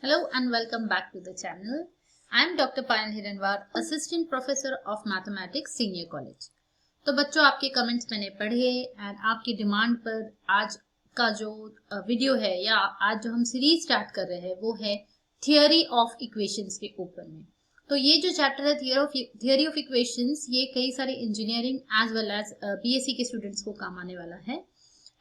Hello and welcome back to the channel. I am Dr. Payan Hiranwar, Assistant Professor of Mathematics, Senior College. तो बच्चों आपके comments मैंने पढ़े and आपकी demand पर आज का जो वीडियो है या आज जो हम सीरीज स्टार्ट कर रहे हैं वो है थियरी ऑफ इक्वेशंस के ऊपर में। तो ये जो चैप्टर है थियरी ऑफ इक्वेशंस ये कई सारे engineering as well as BSc के स्टूडेंट्स को काम आने वाला है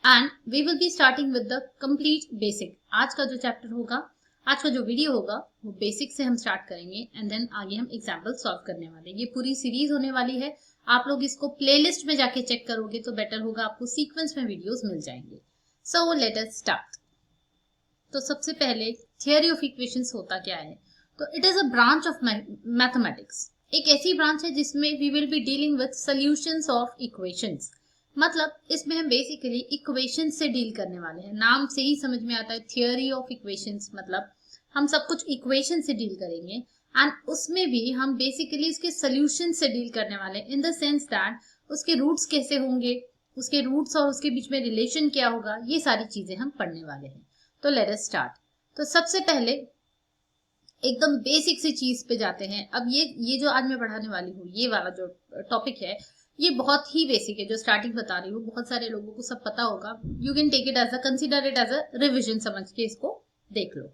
and we will be starting with the complete basic. आज का जो चैप्टर होगा, आज का जो वीडियो होगा वो बेसिक से हम स्टार्ट करेंगे एंड देन आगे हम एग्जाम्पल सॉल्व करने वाले हैं। ये पूरी सीरीज होने वाली है। आप लोग इसको प्लेलिस्ट में जाके चेक करोगे तो बेटर होगा, आपको सीक्वेंस में वीडियोस मिल जाएंगे। So let us start. तो सबसे पहले थियरी ऑफ इक्वेशंस होता क्या है? तो it is a branch of mathematics. एक ऐसी ब्रांच है जिसमें we will be dealing with solutions of equations. मतलब इसमें हम बेसिकली इक्वेशन से डील करने वाले हैं। नाम से ही समझ में आता है थियरी ऑफ इक्वेशंस, मतलब हम सब कुछ इक्वेशन से डील करेंगे एंड उसमें भी हम बेसिकली उसके सॉल्यूशन से डील करने वाले हैं, इन द सेंस दैट उसके रूट्स कैसे होंगे, उसके रूट्स और उसके बीच में रिलेशन क्या होगा, ये सारी चीजें हम पढ़ने वाले हैं। तो लेट अस स्टार्ट। तो सबसे पहले एकदम बेसिक सी चीज पे जाते हैं। अब ये जो आज मैं पढ़ाने वाली हूँ, ये वाला जो टॉपिक है ये बहुत ही बेसिक है। जो स्टार्टिंग बता रही हूँ बहुत सारे लोगों को सब पता होगा। You can take it as a consider it as a revision, समझ के इसको देख लो।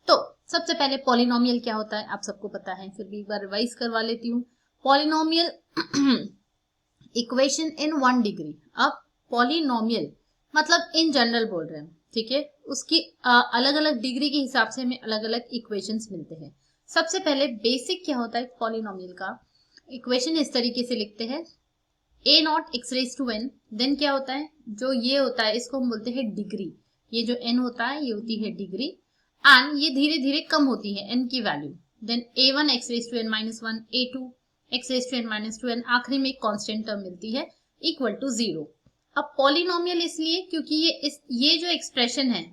तो सबसे पहले पॉलिनोमियल क्या होता है आप सबको पता है, फिर भी एक बार रिवाइज करवा लेती हूँ। Polynomial equation in 1 degree. अब पॉलिनोमियल मतलब इन जनरल बोल रहे हैं, ठीक है। उसकी अलग अलग डिग्री के हिसाब से हमें अलग अलग इक्वेशंस मिलते हैं। सबसे पहले बेसिक क्या होता है पॉलिनोमियल का? इक्वेशन इस तरीके से लिखते हैं a nought x raise to n। Then क्या होता है, जो ये होता है इसको हम बोलते हैं डिग्री। ये जो n होता है ये होती है डिग्री एंड ये धीरे धीरे कम होती है n की वैल्यू। Then a1 x raise to n minus 1, a2 x raise to n minus 2, आखिरी में एक कांस्टेंट टर्म मिलती है इक्वल टू 0। अब पॉलिनोमियल इसलिए क्योंकि ये जो एक्सप्रेशन है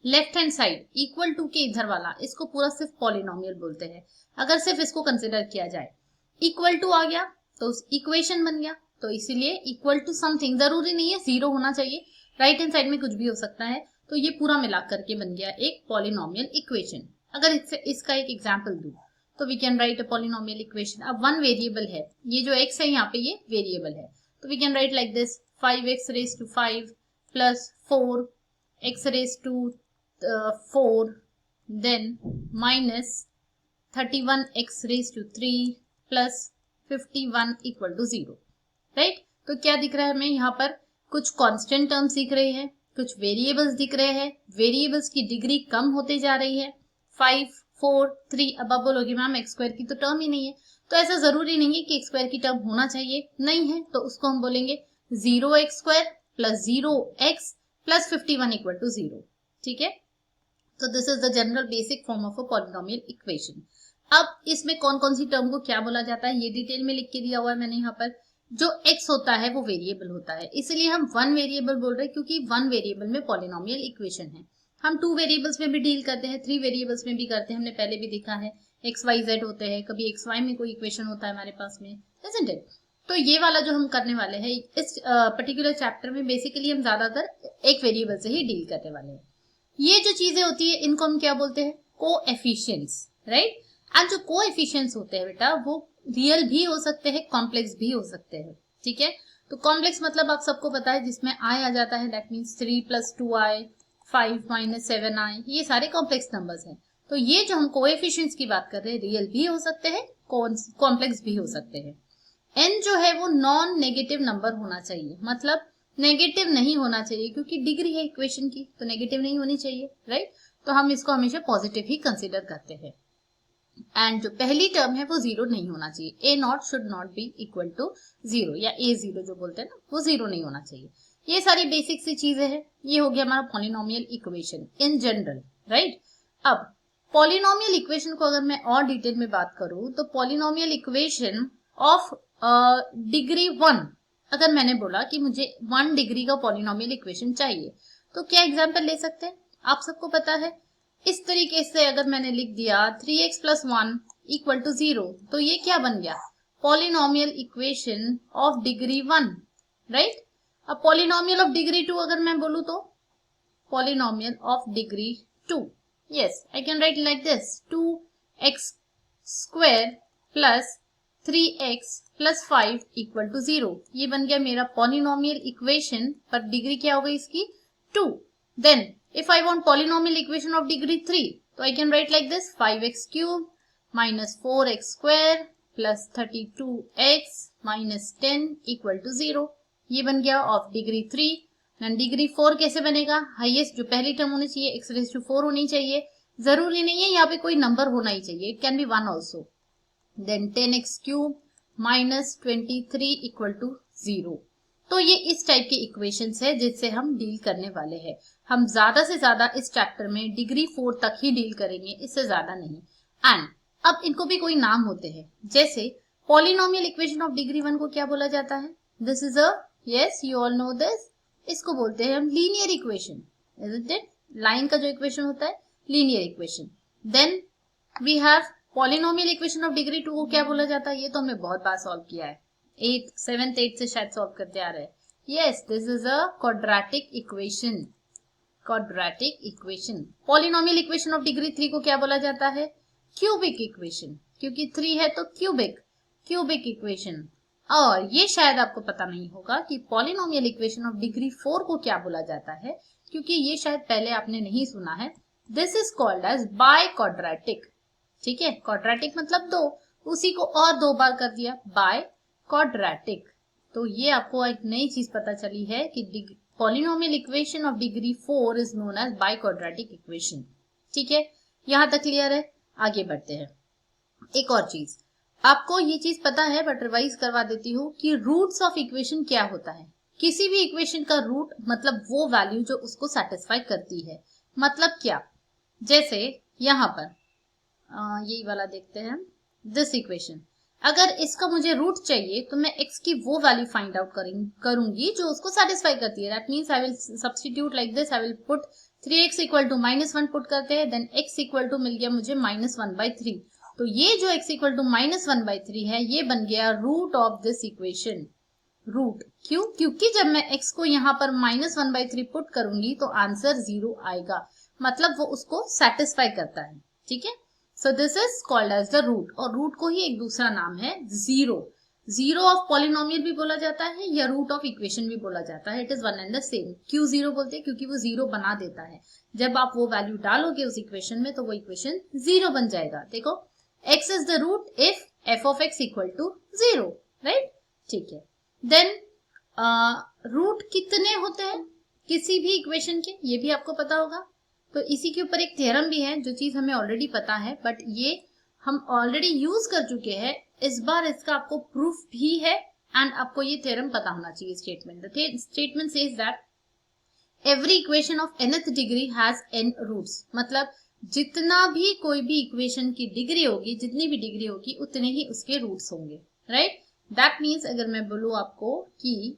left hand side equal to के इधर वाला, इसको पूरा सिर्फ पॉलिनोमियल बोलते हैं। अगर सिर्फ इसको कंसिडर किया जाए, इक्वल टू आ गया तो इक्वेशन बन गया। तो इसीलिए इक्वल टू समथिंग, जरूरी नहीं है 0 होना चाहिए, राइट हैंड साइड में कुछ भी हो सकता है। तो ये पूरा मिला करके बन गया एक पॉलिनोमियल इक्वेशन। अगर इसका एक एग्जांपल दूं तो we can write a polynomial equation. अब 1 वेरिएबल है, ये जो x है यहाँ पे ये वेरिएबल है, तो we can write like this 5x raise to 5 plus 4x raise to 4 then minus 31x raise to 3 plus 51 equal to 0। Right तो क्या दिख रहा है हमें यहाँ पर? कुछ कांस्टेंट टर्म्स दिख रहे हैं, कुछ वेरिएबल्स दिख रहे हैं। वेरिएबल्स की डिग्री कम होते जा रही है। 5 4 3। अब आप बोलोगे मैम एक्स स्क्वायर की तो टर्म ही नहीं है। तो ऐसा जरूरी नहीं है कि एक्स स्क्वायर की टर्म होना चाहिए, नहीं है तो उसको हम बोलेंगे 0x square plus 0x plus 51 equal to 0। ठीक है, तो this is the general basic form of a polynomial equation. अब इसमें कौन कौन सी टर्म को क्या बोला जाता है ये डिटेल में लिख के दिया हुआ है मैंने यहाँ पर। जो x होता है वो वेरिएबल होता है, इसलिए हम 1 वेरिएबल बोल रहे हैं क्योंकि 1 वेरिएबल में पॉलिनोमियल इक्वेशन है। हम 2 वेरिएबल्स में भी डील करते हैं, 3 वेरिएबल्स में भी करते हैं, हमने पहले भी देखा है। एक्स वाई जेड होते हैं, कभी एक्स वाई में कोई इक्वेशन होता है हमारे पास में, isn't it? तो ये वाला जो हम करने वाले हैं इस पर्टिकुलर चैप्टर में बेसिकली हम ज्यादातर एक वेरिएबल से ही डील करने वाले हैं। ये जो चीजें होती है इनको हम क्या बोलते हैं? Coefficients, right. एंड जो कोएफिशिएंट्स होते हैं बेटा वो रियल भी हो सकते हैं, कॉम्प्लेक्स भी हो सकते हैं। ठीक है, तो कॉम्प्लेक्स मतलब आप सबको पता है जिसमें i आ जाता है, that means 3 plus 2i 5 minus 7i, ये सारे कॉम्प्लेक्स नंबर्स हैं। तो ये जो हम कोएफिशिएंट्स की बात कर रहे हैं रियल भी हो सकते हैं, कॉम्प्लेक्स भी हो सकते हैं। n जो है वो नॉन नेगेटिव नंबर होना चाहिए, मतलब नेगेटिव नहीं होना चाहिए क्योंकि डिग्री है इक्वेशन की तो नेगेटिव नहीं होनी चाहिए, राइट। तो हम इसको हमेशा पॉजिटिव ही कंसिडर करते हैं। एंड जो पहली टर्म है वो 0 नहीं होना चाहिए। a nought should not be equal to 0 या a0 जो बोलते हैं ना वो 0 नहीं होना चाहिए। ये सारी बेसिक सी चीजें हैं। ये हो गया हमारा polynomial equation in general, right. अब पॉलिनोमियल इक्वेशन को अगर मैं और डिटेल में बात करूं तो पॉलिनोमियल इक्वेशन ऑफ डिग्री 1, अगर मैंने बोला कि मुझे 1 डिग्री का पॉलिनोमियल इक्वेशन चाहिए तो क्या एग्जाम्पल ले सकते हैं? आप सबको पता है इस तरीके से अगर मैंने लिख दिया 3x प्लस 1 इक्वल टू 0 तो ये क्या बन गया? Polynomial equation of degree 1, right. अब पॉलिनोमियल ऑफ डिग्री 2 अगर मैं बोलूं तो polynomial of degree 2, yes I can write like this 2x square plus 3x plus 5 equal to 0। ये बन गया मेरा पॉलिनोमियल इक्वेशन, पर डिग्री क्या हो गई इसकी 2। Then if I want polynomial equation of degree 3 तो I can write like this 5x cube minus 4x square plus 32x minus 10 equal to 0। ये बन गया ऑफ डिग्री 3। एंड डिग्री 4 कैसे बनेगा, हाईएस्ट जो पहली टर्म होनी चाहिए x रेज़ टू 4 होनी चाहिए, जरूरी नहीं है यहाँ पे कोई नंबर होना ही चाहिए, it can be 1 also. Then 10x cube minus 23 equal to 0। तो ये इस टाइप के इक्वेशंस है जिससे हम डील करने वाले हैं। हम ज्यादा से ज्यादा इस चैप्टर में डिग्री 4 तक ही डील करेंगे, इससे ज्यादा नहीं। एंड अब इनको भी कोई नाम होते हैं, जैसे पॉलिनोमियल इक्वेशन ऑफ डिग्री 1 को क्या बोला जाता है, this is a, yes you all know this, इसको बोलते हैं हम linear equation, isn't it? Line का जो इक्वेशन होता है linear equation. Then we have polynomial equation of degree 2 को क्या बोला जाता है, ये तो हमने बहुत बार सॉल्व किया है, 8th 7th 8th से शायद सॉल्व करते आ रहे हैं। Yes this is a quadratic equation, quadratic equation. Polynomial equation of degree 3 को क्या बोला जाता है, क्यूबिक इक्वेशन, क्योंकि 3 है तो क्यूबिक, क्यूबिक इक्वेशन। और ये शायद आपको पता नहीं होगा कि पॉलिनोमियल इक्वेशन ऑफ डिग्री 4 को क्या बोला जाता है, क्योंकि ये शायद पहले आपने नहीं सुना है। This is called as biquadratic. ठीक है, क्वाड्रेटिक मतलब 2, उसी को और 2 बार कर दिया, बाय क्वाड्रेटिक। तो ये आपको एक नई चीज पता चली है कि polynomial equation of degree 4 is known as biquadratic equation. ठीक है, यहां तक क्लियर है? आगे बढ़ते हैं। एक और चीज, आपको ये चीज पता है बट रिवाइज करवा देती हूँ कि रूट्स ऑफ इक्वेशन क्या होता है। किसी भी इक्वेशन का रूट मतलब वो वैल्यू जो उसको सेटिस्फाई करती है। मतलब क्या, जैसे यहां पर यही वाला देखते हैं, दिस इक्वेशन, अगर इसका मुझे रूट चाहिए तो मैं x की वो वैल्यू फाइंड आउट करूंगी जो उसको सेटिस्फाई करती है। That means I will substitute like this, I will put 3x equal to -1 put करते हैं, देन x इक्वल टू मिल गया मुझे -1/3। तो ये जो x इक्वल टू -1/3 है, ये बन गया root of this equation. Root क्यों, क्योंकि जब मैं x को यहाँ पर -1/3 पुट करूंगी तो आंसर 0 आएगा, मतलब वो उसको सेटिस्फाई करता है। ठीक है, so this is called as the root, और रूट को ही एक दूसरा नाम है जीरो। जीरो ऑफ पॉलिनोमियल भी बोला जाता है या रूट ऑफ इक्वेशन भी बोला जाता है, it is one and the same. क्यों जीरो बोलते हैं, क्योंकि वो जीरो बना देता है। जब आप वो वैल्यू डालोगे उस इक्वेशन में तो वो इक्वेशन जीरो बन जाएगा। देखो, x is the root if f of x equal to 0, right? ठीक है, देन रूट कितने होते हैं किसी भी इक्वेशन के, ये भी आपको पता होगा। तो इसी के ऊपर एक थ्योरम भी है, जो चीज हमें ऑलरेडी पता है बट ये हम ऑलरेडी यूज कर चुके हैं, इस बार इसका आपको प्रूफ भी है एंड आपको ये थ्योरम पता होना चाहिए। Statement, the statement says that every equation of nth degree has n roots. मतलब जितना भी कोई भी इक्वेशन की डिग्री होगी, जितनी भी डिग्री होगी, उतने ही उसके रूट्स होंगे, राइट? दैट मीन्स अगर मैं बोलूं आपको कि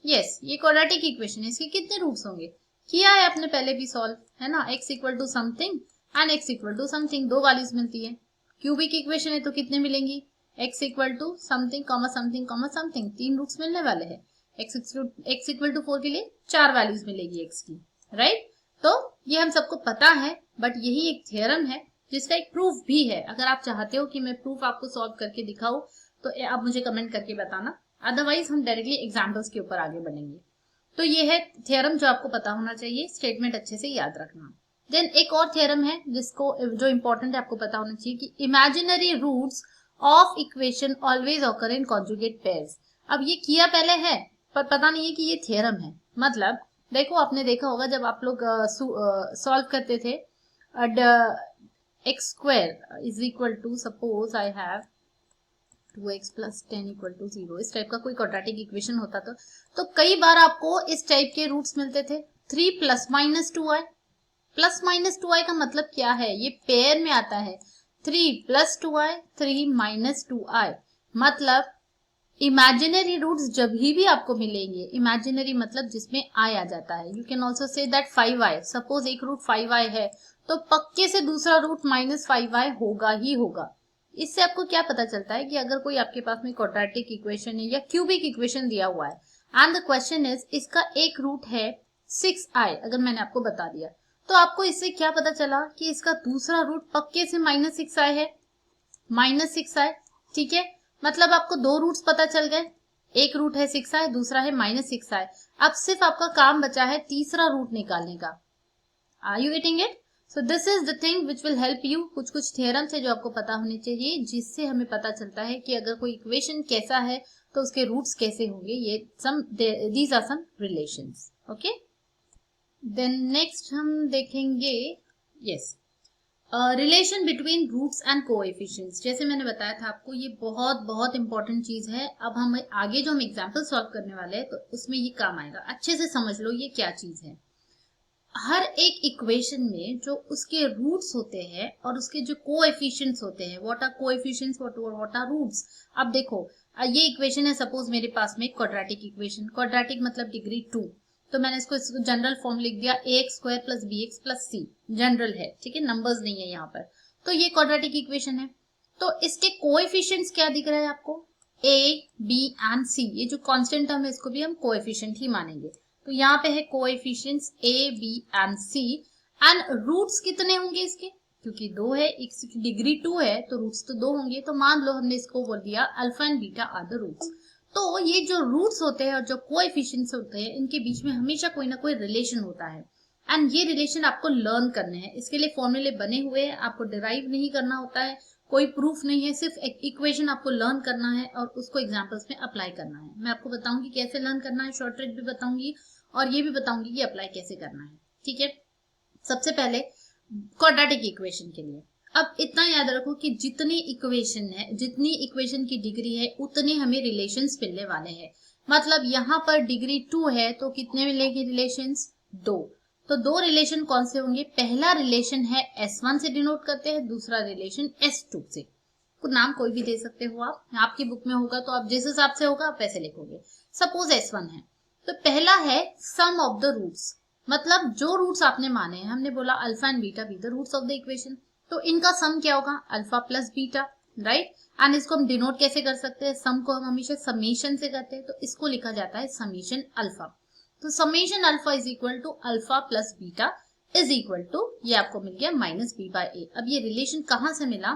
यस ये क्वाड्रेटिक इक्वेशन है, इसके कितने रूट्स होंगे, किया है आपने पहले भी सॉल्व, है ना? x equal to something and x equal to something, 2 values मिलती है। क्यूबिक इक्वेशन है तो कितने मिलेंगी, x equal to something comma something comma something, 3 roots मिलने वाले हैं। x इक्वल टू 4 के लिए 4 वैल्यूज मिलेगी x की, राइट? तो ये हम सबको पता है, बट यही एक थ्योरम है जिसका एक प्रूफ भी है। अगर आप चाहते हो कि मैं प्रूफ आपको सॉल्व करके दिखाऊं तो आप मुझे कमेंट करके बताना, अदरवाइज हम डायरेक्टली एग्जाम्पल्स के ऊपर आगे बढ़ेंगे। तो ये है थ्योरम जो आपको पता होना चाहिए, स्टेटमेंट अच्छे से याद रखना। देन एक और थ्योरम है जिसको जो इंपॉर्टेंट है आपको पता होना चाहिए कि imaginary roots of equation always occur in conjugate pairs. अब ये किया पहले है पर पता नहीं है कि ये थ्योरम है। मतलब देखो, आपने देखा होगा जब आप लोग सॉल्व करते थे, x square is equal to, suppose I have 2x plus 10 equal to 0, इस टाइप का कोई क्वाड्रेटिक इक्वेशन होता तो कई बार आपको इस टाइप के रूट्स मिलते थे। 3 plus minus 2i, plus minus 2i का मतलब क्या है, ये पेयर में आता है। 3 प्लस 2i, 3 माइनस 2i, मतलब इमेजिनरी रूट्स जब भी आपको मिलेंगे, इमेजिनरी मतलब जिसमें i आ जाता है। You can also say that 5i, suppose एक रूट 5i है तो पक्के से दूसरा रूट -5i होगा ही होगा। इससे आपको क्या पता चलता है कि अगर कोई आपके पास में क्वाड्रेटिक इक्वेशन है या क्यूबिक इक्वेशन दिया हुआ है एंड द क्वेश्चन इज इसका एक रूट है 6i, अगर मैंने आपको बता दिया तो आपको इससे क्या पता चला कि इसका दूसरा रूट पक्के से -6 आए है, -6 आए, ठीक है। मतलब आपको दो रूट्स पता चल गए, एक रूट है 6 आए, दूसरा है -6 आए। अब सिर्फ आपका काम बचा है तीसरा रूट निकालने का। Are you getting it? So this is the thing which will help you. कुछ कुछ थ्योरम्स है जो आपको पता होने चाहिए, जिससे हमें पता चलता है कि अगर कोई इक्वेशन कैसा है तो उसके रूट्स कैसे होंगे। ये these are some relations, okay. Then next हम देखेंगे yes relation between roots and coefficients. जैसे मैंने बताया था आपको, ये बहुत बहुत इंपॉर्टेंट चीज है। अब हम आगे जो हम एग्जांपल सॉल्व करने वाले हैं तो उसमें ये काम आएगा। अच्छे से समझ लो ये क्या चीज है। हर एक इक्वेशन में जो उसके रूट्स होते हैं और उसके जो कोएफिशिएंट्स होते हैं, what are coefficients, what are roots. अब देखो ये इक्वेशन है, सपोज मेरे पास में क्वाड्रेटिक इक्वेशन, क्वाड्रेटिक मतलब डिग्री 2, तो मैंने इसको जनरल फॉर्म लिख दिया ax² + bx + c। जनरल है, ठीक है, नंबर्स नहीं है यहाँ पर। तो ये क्वाड्रेटिक इक्वेशन है। तो इसके कोएफिशिएंट्स क्या दिख रहा है आपको? a, b and c। ये जो कांस्टेंट टर्म है इसको भी हम कोएफिशिएंट ही मानेंगे। तो यहाँ पे है coefficients a, b and c। And roots कितने होंगे इसके? क्योंकि 2 है, इसकी डिग्री 2 है तो रूट्स तो 2 होंगे। तो मान लो हमने इसको बोल दिया alpha and beta are the roots. तो ये जो रूट्स होते हैं और जो कोएफिशिएंट्स होते हैं, इनके बीच में हमेशा कोई ना कोई रिलेशन होता है। एंड ये रिलेशन आपको लर्न करने हैं। इसके लिए फॉर्मूले बने हुए हैं, आपको डिराइव नहीं करना होता है, कोई प्रूफ नहीं है, सिर्फ एक इक्वेशन आपको लर्न करना है और उसको एग्जांपल्स में अप्लाई करना है। मैं आपको बताऊंगी कैसे लर्न करना है, शॉर्ट ट्रिक भी बताऊंगी और ये भी बताऊंगी कि अप्लाई कैसे करना है, ठीक है। सबसे पहले क्वाड्रेटिक इक्वेशन के लिए अब इतना याद रखो कि जितनी इक्वेशन की डिग्री है उतने हमें रिलेशंस मिलने वाले हैं। मतलब यहाँ पर डिग्री 2 है तो कितने मिलेंगे रिलेशंस? 2। तो 2 रिलेशन कौन से होंगे? पहला रिलेशन है S1 से डिनोट करते हैं, दूसरा रिलेशन S2 से। नाम कोई भी दे सकते हो आप, आपकी बुक में होगा तो आप जिस हिसाब से होगा आप वैसे लिखोगे। सपोज S1 है तो पहला है सम ऑफ द रूट्स। मतलब जो रूट्स आपने माने हैं, हमने बोला alpha and beta be the roots of the equation, तो इनका सम क्या होगा? Alpha plus beta, right. And इसको हम डिनोट कैसे कर सकते हैं? सम को हम हमेशा समेशन से करते हैं, तो इसको लिखा जाता है समेशन अल्फा। तो summation alpha is equal to alpha plus beta is equal to, ये आपको मिल गया -b/a। अब ये रिलेशन कहां से मिला?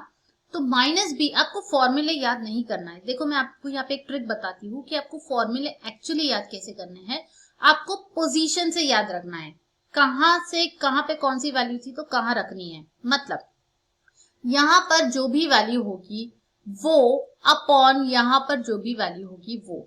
तो -b, आपको फॉर्मूले याद नहीं करना है। देखो मैं आपको यहाँ पे एक ट्रिक बताती हूँ कि आपको फॉर्मूले एक्चुअली याद कैसे करने हैं। आपको पोजीशन से याद रखना है, कहां से कहां पे कौन सी वैल्यू थी तो कहां रखनी है। मतलब यहां पर जो भी वैल्यू होगी वो अपॉन यहां पर जो भी वैल्यू होगी वो,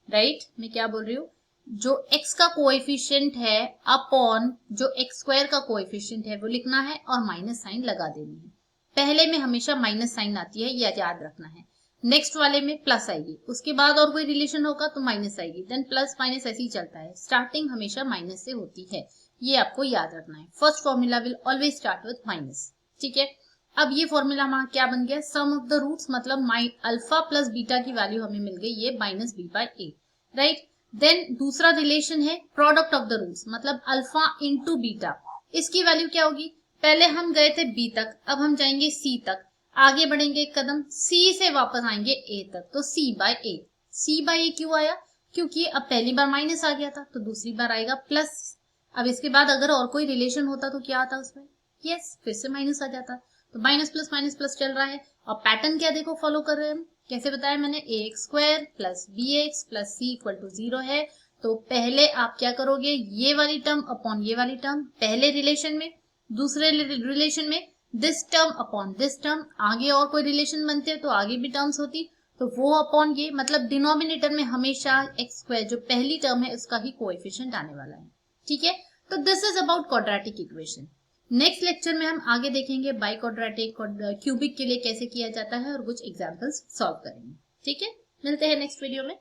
राइट। मैं क्या बोल रही हूँ? जो x का कोएफिशिएंट है अपॉन जो x² का कोएफिशिएंट है वो लिखना है और माइनस साइन लगा देनी है। पहले में हमेशा माइनस साइन आती है, ये याद रखना है। नेक्स्ट वाले में प्लस आएगी, उसके बाद और कोई रिलेशन होगा तो माइनस आएगी, देन प्लस माइनस ऐसे ही चलता है। स्टार्टिंग हमेशा माइनस से होती है, ये आपको याद रखना है। First formula will always start with minus, ठीक है। अब ये फॉर्मूला हमारा क्या बन गया? सम ऑफ द रूट्स, मतलब अल्फा प्लस बीटा की वैल्यू हमें मिल गई, ये -b/a, राइट। देन दूसरा रिलेशन है प्रोडक्ट ऑफ द रूट्स, मतलब अल्फा इंटू बीटा। इसकी वैल्यू क्या होगी? पहले हम गए थे b तक, अब हम जाएंगे c तक, आगे बढ़ेंगे एक कदम, c से वापस आएंगे a तक, तो c/a। c/a क्यों आया? क्योंकि अब पहली बार माइनस आ गया था तो दूसरी बार आएगा प्लस। अब इसके बाद अगर और कोई रिलेशन होता तो क्या आता उसमें? यस, फिर से माइनस आ जाता। तो माइनस प्लस चल रहा है। और पैटर्न क्या देखो फॉलो कर रहे हैं हम, कैसे बताया मैंने? ax² + bx + c = 0 है। तो पहले आप क्या करोगे? ये वाली टर्म अपॉन ये वाली टर्म पहले रिलेशन में, दूसरे रिलेशन में this term upon this term, आगे और कोई रिलेशन बनते हैं तो आगे भी टर्म्स होती तो वो अपॉन ये, मतलब डिनोमिनेटर में हमेशा x² जो पहली टर्म है उसका ही कोएफिशिएंट आने वाला है, ठीक है। तो this is about quadratic equation. Next lecture में हम आगे देखेंगे बाई क्वाड्रेटिक, क्यूबिक के लिए कैसे किया जाता है और कुछ एग्जांपल्स सॉल्व करेंगे, ठीक है। मिलते हैं नेक्स्ट वीडियो में।